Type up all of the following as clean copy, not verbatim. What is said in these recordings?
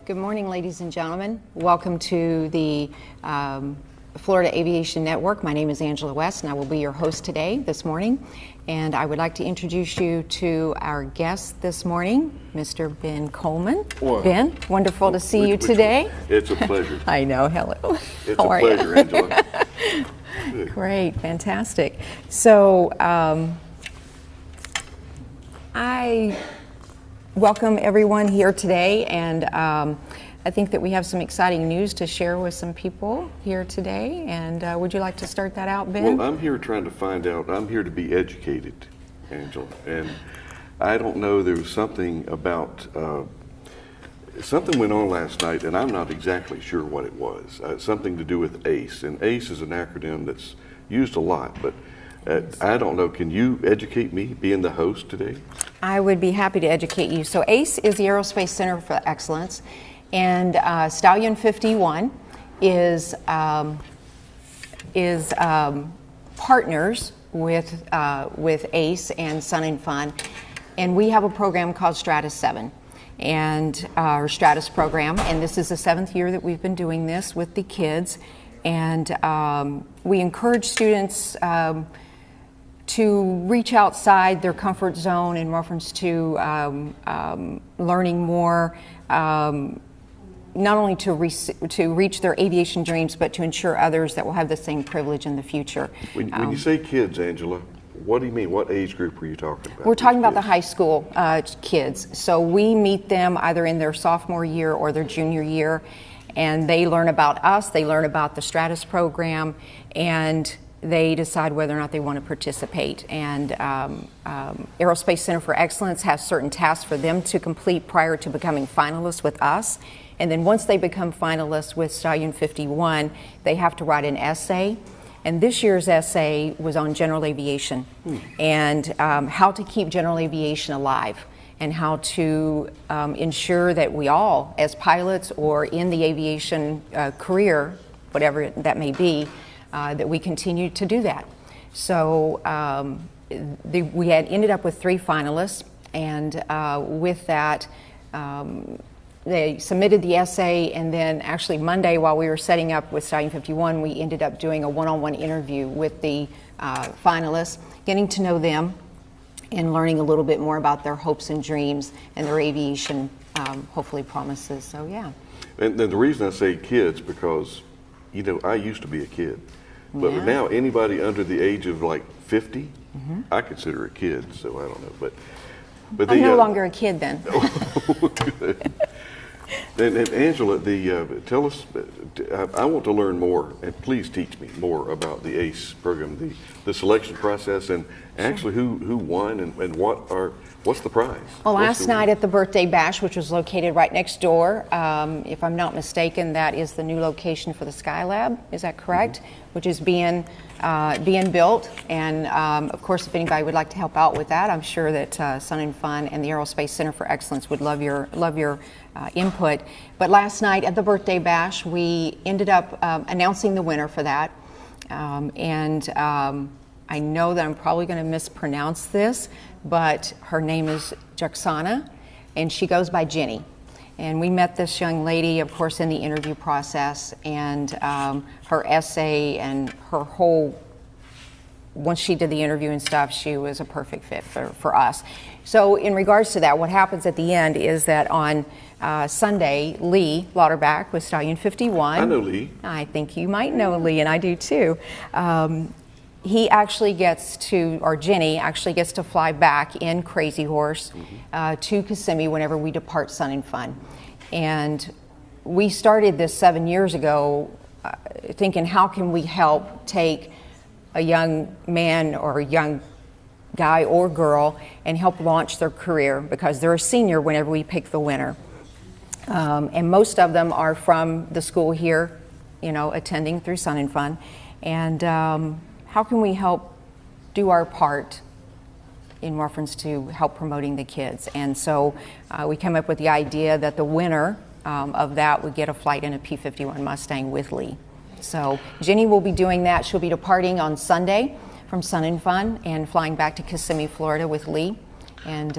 Good morning, ladies and gentlemen. Welcome to the Florida Aviation Network. My name is Angela West, and I will be your host today, this morning. And I would like to introduce you to our guest this morning, Mr. Ben Coleman. Well, Ben, wonderful to see you today. It's a pleasure. I know, hello. It's How a are pleasure, you? Angela. Great, fantastic. So I welcome everyone here today, and I think that we have some exciting news to share with some people here today. And would you like to start that out, Ben? Well, I'm here trying to find out. I'm here to be educated, Angela. And I don't know, there was something about, something went on last night, and I'm not exactly sure what it was. Something to do with ACE. And ACE is an acronym that's used a lot, but I don't know. Can you educate me, being the host today? I would be happy to educate you. So ACE is the Aerospace Center for Excellence, and Stallion 51 is partners with ACE and Sun and Fun, and we have a program called Stratus 7, and our Stratus program, and this is the 7th year that we've been doing this with the kids, and we encourage students to reach outside their comfort zone in reference to learning more, not only to reach their aviation dreams, but to ensure others that will have the same privilege in the future. When you say kids, Angela, what do you mean? What age group are you talking about? We're talking about the high school kids. So we meet them either in their sophomore year or their junior year, and they learn about us, they learn about the Stratus program, and they decide whether or not they want to participate. And Aerospace Center for Excellence has certain tasks for them to complete prior to becoming finalists with us. And then once they become finalists with Stallion 51, they have to write an essay. And this year's essay was on general aviation and how to keep general aviation alive, and how to ensure that we all, as pilots or in the aviation career, whatever that may be, that we continue to do that. So we had ended up with 3 finalists, and with that, they submitted the essay, and then actually Monday, while we were setting up with Stallion 51, we ended up doing a one-on-one interview with the finalists, getting to know them and learning a little bit more about their hopes and dreams and their aviation, hopefully, promises. So, yeah. And the reason I say kids, because, you know, I used to be a kid. But Yeah. now anybody under the age of like 50, I consider a kid, so I don't know. But I'm no longer a kid then. And Angela, tell us, I want to learn more, and please teach me more about the ACE program, the selection process, and actually who won and what's the prize? Well, last night at the birthday bash, which was located right next door, if I'm not mistaken, that is the new location for the Skylab. Is that correct? Which is being built, and of course, if anybody would like to help out with that, I'm sure that Sun and Fun and the Aerospace Center for Excellence would love your input. But last night at the birthday bash, we ended up announcing the winner for that, and I know that I'm probably going to mispronounce this, but her name is Jacksana, and she goes by Jenny. And we met this young lady, of course, in the interview process, and her essay and her whole, once she did the interview and stuff, she was a perfect fit for us. So in regards to that, what happens at the end is that on Sunday, Lee Lauterbach with Stallion 51. I know Lee. I think you might know Lee, and I do too. He actually gets to, or Jenny actually gets to fly back in Crazy Horse to Kissimmee whenever we depart Sun and Fun. And we started this 7 years ago thinking, how can we help take a young man or a young guy or girl and help launch their career, because they're a senior whenever we pick the winner. And most of them are from the school here, you know, attending through Sun and Fun. And how can we help do our part in reference to help promoting the kids? And so we came up with the idea that the winner of that would get a flight in a P-51 Mustang with Lee. So Jenny will be doing that. She'll be departing on Sunday from Sun and Fun and flying back to Kissimmee, Florida with Lee. And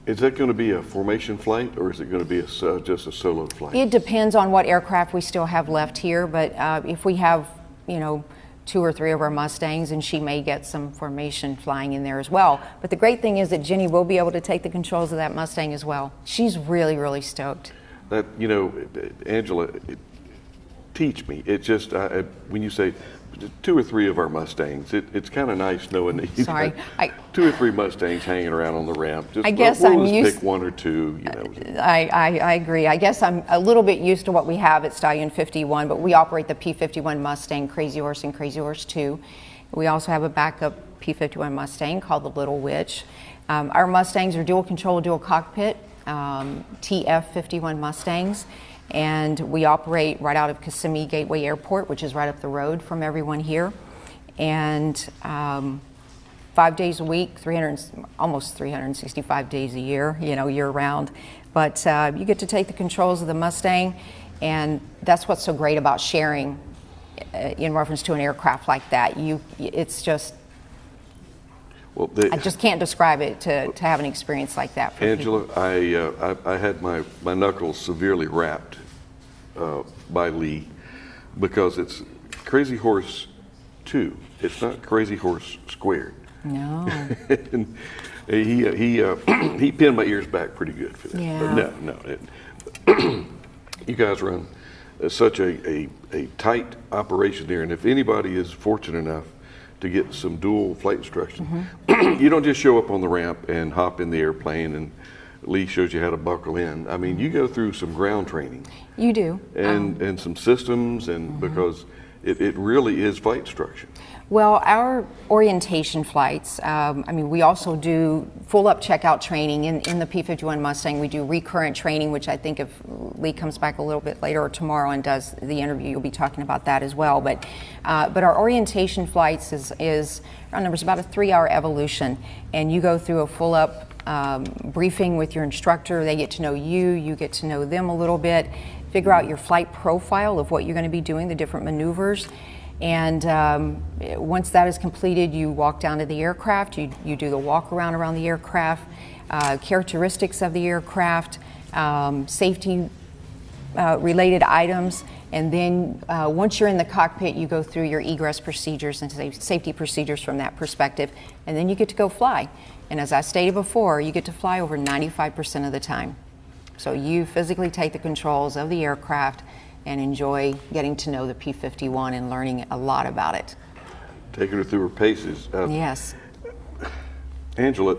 Is that going to be a formation flight, or is it going to be just a solo flight? It depends on what aircraft we still have left here, but if we have, 2 or 3 of our Mustangs, and she may get some formation flying in there as well. But the great thing is that Jenny will be able to take the controls of that Mustang as well. She's really, really stoked. That, Angela, teach me. It just, when you say 2 or 3 of our Mustangs, it's kind of nice knowing that you got 2 or 3 Mustangs hanging around on the ramp. Just, I guess we'll just pick 1 or 2. I agree. I guess I'm a little bit used to what we have at Stallion 51, but we operate the P51 Mustang, Crazy Horse, and Crazy Horse 2. We also have a backup P51 Mustang called the Little Witch. Our Mustangs are dual control, dual cockpit, TF51 Mustangs. And we operate right out of Kissimmee Gateway Airport, which is right up the road from everyone here. And 5 days a week, almost 365 days a year, year round. But you get to take the controls of the Mustang, and that's what's so great about sharing in reference to an aircraft like that. It's just, I just can't describe it to have an experience like that for Angela, people. I had my knuckles severely wrapped by Lee, because it's Crazy Horse 2. It's not Crazy Horse squared. No. And he pinned my ears back pretty good for that. Yeah. But no. You guys run such a tight operation there, and if anybody is fortunate enough to get some dual flight instruction, you don't just show up on the ramp and hop in the airplane and Lee shows you how to buckle in. I mean, you go through some ground training. You do. And some systems, and because it really is flight instruction. Well, our orientation flights, we also do full up checkout training in the P51 Mustang. We do recurrent training, which I think if Lee comes back a little bit later or tomorrow and does the interview, you'll be talking about that as well. But our orientation flights is our number's about a 3-hour evolution, and you go through a full up briefing with your instructor. They get to know you, you get to know them a little bit, figure out your flight profile of what you're going to be doing, the different maneuvers. And once that is completed, you walk down to the aircraft, you do the walk around the aircraft, characteristics of the aircraft, safety related items, and then once you're in the cockpit, you go through your egress procedures and safety procedures from that perspective, and then you get to go fly. And as I stated before, you get to fly over 95% of the time. So you physically take the controls of the aircraft and enjoy getting to know the P51 and learning a lot about it. Taking her through her paces. Yes. Angela,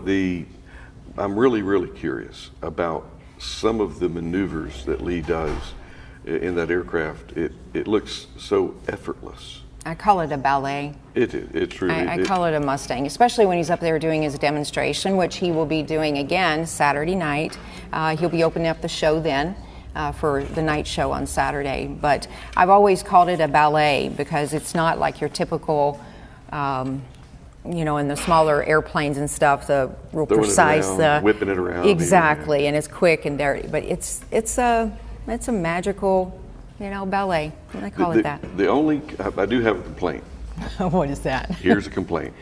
I'm really, really curious about some of the maneuvers that Lee does in that aircraft. It looks so effortless. I call it a ballet. It's really. I call it a Mustang, especially when he's up there doing his demonstration, which he will be doing again Saturday night. He'll be opening up the show then. For the night show on Saturday. But I've always called it a ballet because it's not like your typical, in the smaller airplanes and stuff, the real throwing precise, it around, whipping it around. Exactly, and it's quick and dirty. But it's a magical, ballet. I call it that. I do have a complaint. What is that? Here's a complaint.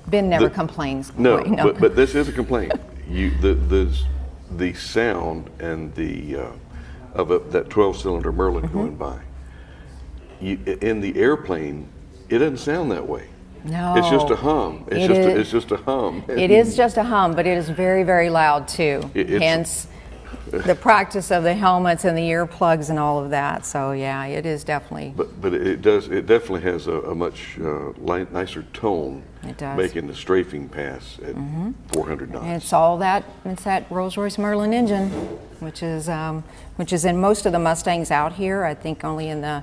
Ben never complains. No, but this is a complaint. The sound and that 12-cylinder Merlin going by. In the airplane, it doesn't sound that way. No. It's just a hum. It's just a hum. It is just a hum, but it is very, very loud too. Hence the practice of the helmets and the earplugs and all of that. So yeah, it is definitely. But it definitely has a much nicer tone. It does. Making the strafing pass at 400 knots. And it's that Rolls-Royce Merlin engine, which is in most of the Mustangs out here. I think only in the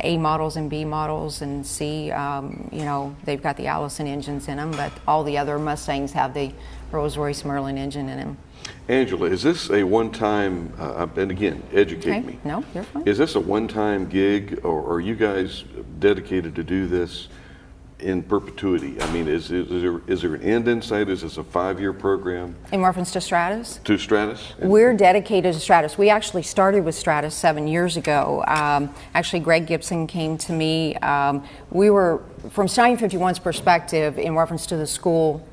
A models and B models and C, they've got the Allison engines in them, but all the other Mustangs have the Rolls-Royce Merlin engine in them. Angela, is this a one-time, and again, educate me. No, you're fine. Is this a one-time gig, or are you guys dedicated to do this in perpetuity? I mean, is there an end in sight? Is this a 5-year program? In reference to Stratus? To Stratus? We're dedicated to Stratus. We actually started with Stratus 7 years ago. Actually, Greg Gibson came to me. We were, from Stallion 51's perspective, in reference to the school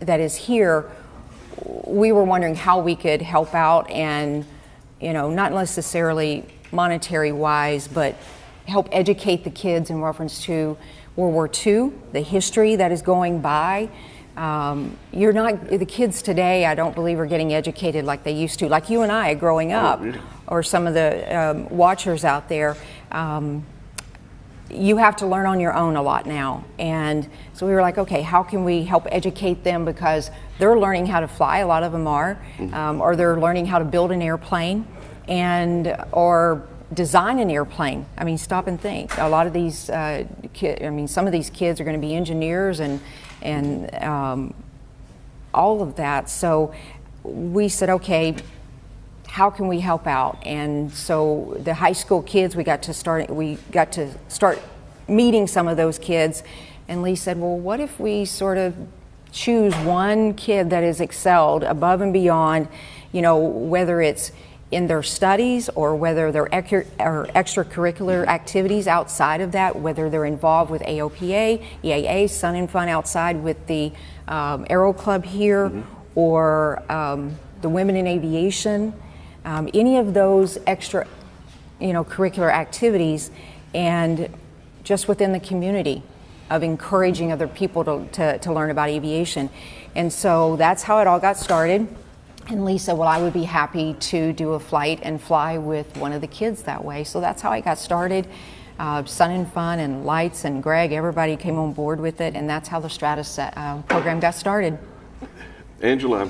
that is here, we were wondering how we could help out and, not necessarily monetary wise, but help educate the kids in reference to World War II, the history that is going by. The kids today, I don't believe, are getting educated like they used to, like you and I growing up, or some of the watchers out there. You have to learn on your own a lot now. And so we were like, okay, how can we help educate them, because they're learning how to fly, a lot of them are, or they're learning how to build an airplane or design an airplane. I mean, stop and think. A lot of these some of these kids are going to be engineers and all of that. So we said, okay, how can we help out? And so the high school kids, we got to start meeting some of those kids. And Lee said, well, what if we sort of choose one kid that is excelled above and beyond, whether it's in their studies or whether they're extracurricular activities outside of that, whether they're involved with AOPA, EAA, Sun and Fun outside with the Aero Club here, or the Women in Aviation, any of those extra, curricular activities, and just within the community of encouraging other people to learn about aviation. And so that's how it all got started. And Lee said, well, I would be happy to do a flight and fly with one of the kids that way. So that's how I got started. Sun and Fun and Lights and Greg, everybody came on board with it, and that's how the Stratus program got started. Angela,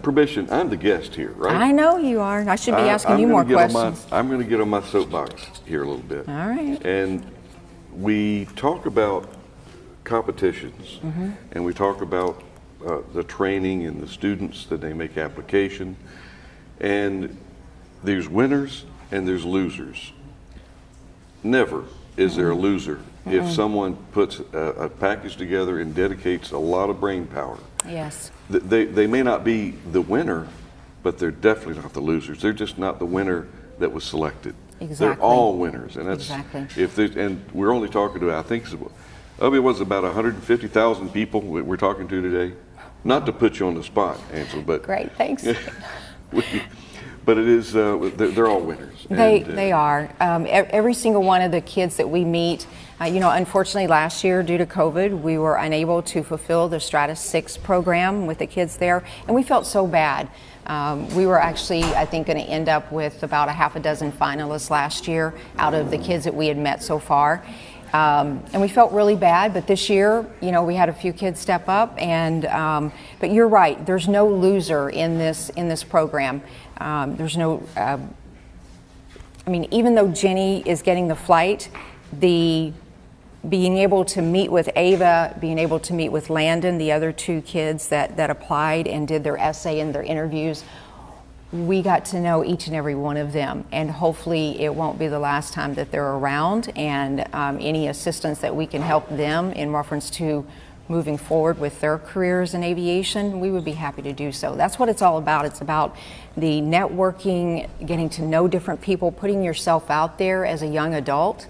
permission, I'm the guest here, right? I know you are. I should be asking you more questions. I'm going to get on my soapbox here a little bit. All right. And we talk about competitions, and we talk about the training and the students that they make application, and there's winners and there's losers. Never is there a loser if someone puts a package together and dedicates a lot of brain power. Yes. They may not be the winner, but they're definitely not the losers. They're just not the winner that was selected. Exactly. They're all winners, and that's exactly. And we're only talking to, I think it was about 150,000 people we're talking to today. Not to put you on the spot, Angela, but great, thanks. But it is they're all winners. They are. Every single one of the kids that we meet. Unfortunately, last year due to COVID, we were unable to fulfill the Stratus 6 program with the kids there, and we felt so bad. We were actually, I think, going to end up with about a half a dozen finalists last year out of the kids that we had met so far. And we felt really bad, but this year, we had a few kids step up, but you're right, there's no loser in this program. There's no, even though Jenny is getting the flight, being able to meet with Ava, being able to meet with Landon, the other two kids that applied and did their essay and their interviews, we got to know each and every one of them, and hopefully it won't be the last time that they're around, and any assistance that we can help them in reference to moving forward with their careers in aviation, we would be happy to do so. That's what it's all about. It's about the networking, getting to know different people, putting yourself out there as a young adult.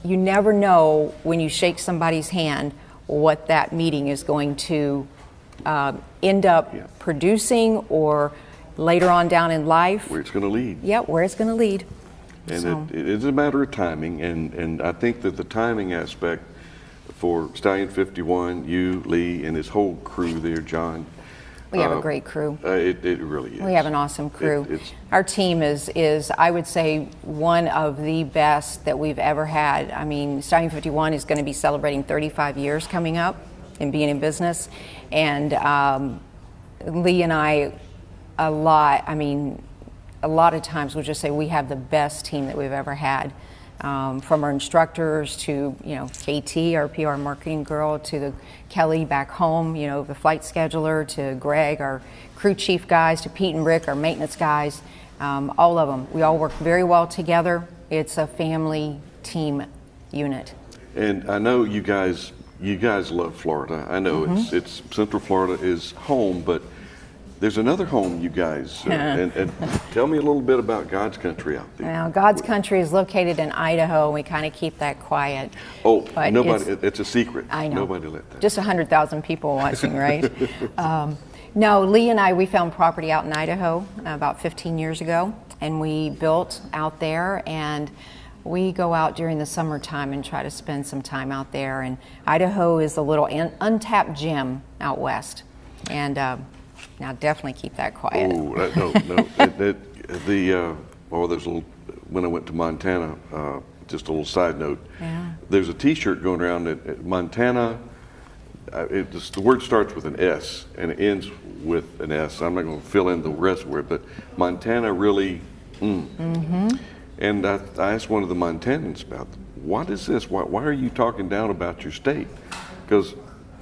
You never know when you shake somebody's hand what that meeting is going to end up producing, or later on down in life. Where it's going to lead. Yeah, where it's going to lead. And it is a matter of timing, and I think that the timing aspect for Stallion 51, you, Lee, and his whole crew there, John. We have a great crew. It really is. We have an awesome crew. Our team is, I would say, one of the best that we've ever had. I mean, Stallion 51 is going to be celebrating 35 years coming up in being in business. And Lee and I, a lot of times we'll just say we have the best team that we've ever had. From our instructors to, KT, our PR marketing girl, to the Kelly back home, the flight scheduler, to Greg, our crew chief guys, to Pete and Rick, our maintenance guys, all of them. We all work very well together. It's a family team unit. And I know you guys love Florida. I know it's Central Florida is home, but There's another home, you guys, and tell me a little bit about God's Country out there. Now, God's Country is located in Idaho. We kind of keep that quiet. Oh, but nobody, it's a secret. I know. Nobody let that. Just 100,000 people watching, right? No, Lee and I, we found property out in Idaho about 15 years ago, and we built out there, and we go out during the summertime and try to spend some time out there. And Idaho is a little untapped gem out west. And now definitely keep that quiet. Oh, there's a little, when I went to Montana, just a little side note. Yeah. There's a T-shirt going around at Montana. The word starts with an S and it ends with an S. I'm not going to fill in the rest of it, but Montana really. And I asked one of the Montanans about, what is this? Why are you talking down about your state? Because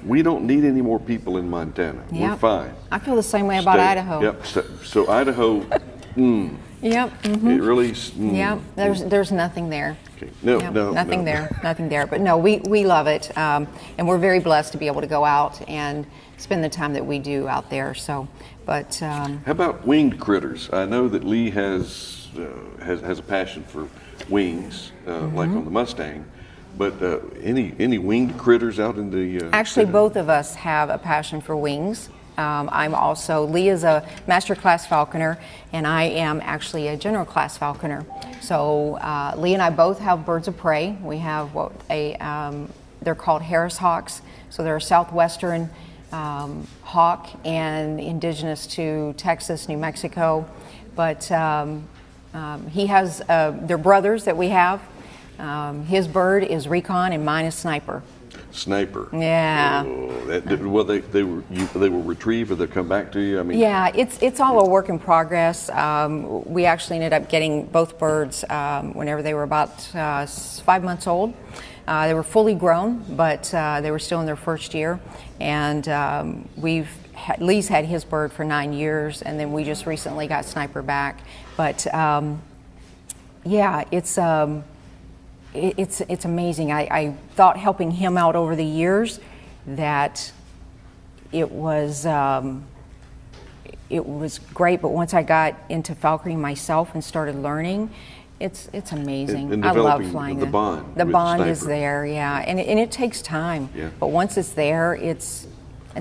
we don't need any more people in Montana. Yep. We're fine. I feel the same way about Idaho. Yep. So Idaho. Yep. It really. Yep. There's nothing there. Okay. Nothing there. But no, we love it, and we're very blessed to be able to go out and spend the time that we do out there. So, but how about winged critters? I know that Lee has a passion for wings, like on the Mustang. But any winged critters out in the actually, center? both of us have a passion for wings. Lee is a master class falconer, and I am actually a general class falconer. So Lee and I both have birds of prey. We have they're called Harris hawks. So they're a southwestern hawk and indigenous to Texas, New Mexico. But he has, they're brothers that we have. His bird is recon and mine is sniper. Sniper. Yeah. Well, they were retrieved or they come back to you. I mean. Yeah, it's all a work in progress. We actually ended up getting both birds whenever they were about 5 months old. They were fully grown, but they were still in their first year. And Lee's had his bird for 9 years, and then we just recently got Sniper back. But yeah, it's amazing. I thought helping him out over the years that it was great, but once I got into falconry myself and started learning, it's amazing. And I love flying. The bond. The bond is Sniper. there, yeah, and it takes time. Yeah. But once it's there, it's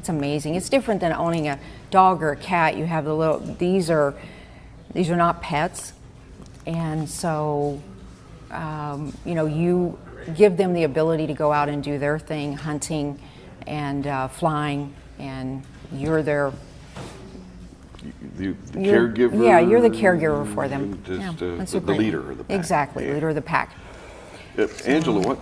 amazing. It's different than owning a dog or a cat. You have the little. These are not pets, and so. You give them the ability to go out and do their thing, hunting and flying, and you're their caregiver. Yeah, you're the caregiver for them. Just the leader of the pack. Exactly, yeah. Leader of the pack. Angela,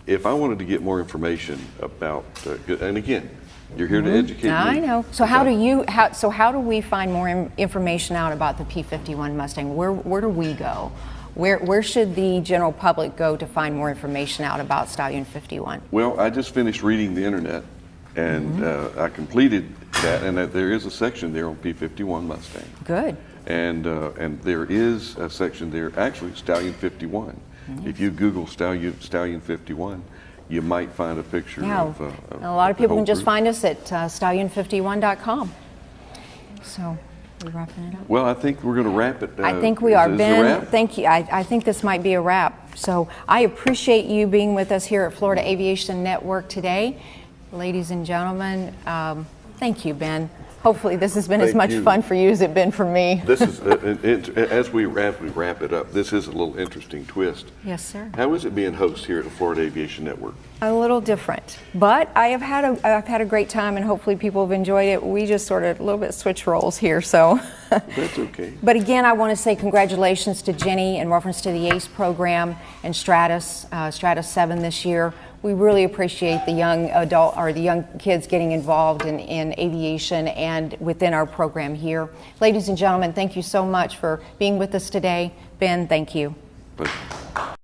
if I wanted to get more information about, and again, you're here to educate me. I know. So how do we find more information out about the P-51 Mustang? Where do we go? Where should the general public go to find more information out about Stallion 51? Well, I just finished reading the internet, and I completed that, and there is a section there on P-51 Mustang. Good. And there is a section there, actually, Stallion 51. If you Google Stallion 51, you might find a picture of a lot of people can just group. find us at stallion51.com. So. We're wrapping it up. Well, I think we're going to wrap it. I think we are, is Ben. it a wrap? Thank you. I think this might be a wrap. So I appreciate you being with us here at Florida Aviation Network today. Ladies and gentlemen, thank you, Ben. Hopefully this has been as much fun for you as it's been for me. This is, as we wrap it up, this is a little interesting twist. Yes, sir. How is it being host here at the Florida Aviation Network? A little different, but I've had a great time, and hopefully people have enjoyed it. We just sort of a little bit switch roles here, so. That's okay. But again, I want to say congratulations to Jenny in reference to the ACE program and Stratus 7 this year. We really appreciate the young kids getting involved in aviation and within our program here. Ladies and gentlemen, thank you so much for being with us today. Ben, thank you. Pleasure.